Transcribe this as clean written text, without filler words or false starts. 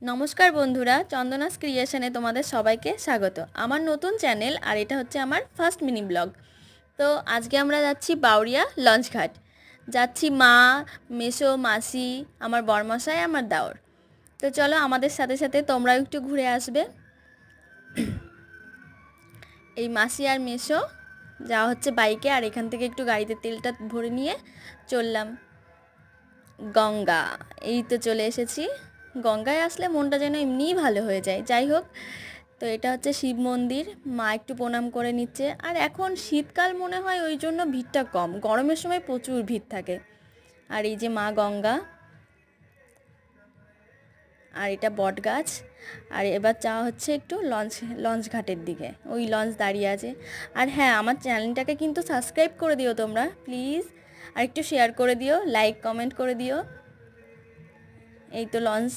নমস্কার বন্ধুরা, চন্দনাস ক্রিয়েশনে তোমাদের সবাইকে স্বাগত। আমার নতুন চ্যানেল, আর এটা হচ্ছে আমার ফার্স্ট মিনি ব্লগ। তো আজকে আমরা যাচ্ছি বাউরিয়া লঞ্চঘাট। যাচ্ছি মা, মেসো, মাসি, আমার বরমশাই, আমার দেওর। তো চলো আমাদের সাথে সাথে তোমরাও একটু ঘুরে আসবে। এই মাসি আর মেসো যাওয়া হচ্ছে বাইকে, আর এখান থেকে একটু গাড়িতে তেলটা ভরে নিয়ে চললাম গঙ্গা। এই তো চলে এসেছি। গঙ্গায় আসলে মনটা যেন এমনিই ভালো হয়ে যায়। যাই হোক, তো এটা হচ্ছে শিব মন্দির। মা একটু প্রণাম করে নিচ্ছে। আর এখন শীতকাল মনে হয়, ওই জন্য ভিড়টা কম, গরমের সময় প্রচুর ভিড় থাকে। আর এই যে মা গঙ্গা, আর এটা বট গাছ। আর এবার যাওয়া হচ্ছে একটু লঞ্চ ঘাটের দিকে। ওই লঞ্চ দাঁড়িয়ে আছে। আর হ্যাঁ, আমার চ্যানেলটাকে কিন্তু সাবস্ক্রাইব করে দিও তোমরা প্লিজ। আর একটু শেয়ার করে দিও, লাইক কমেন্ট করে দিও। এই তো লঞ্চ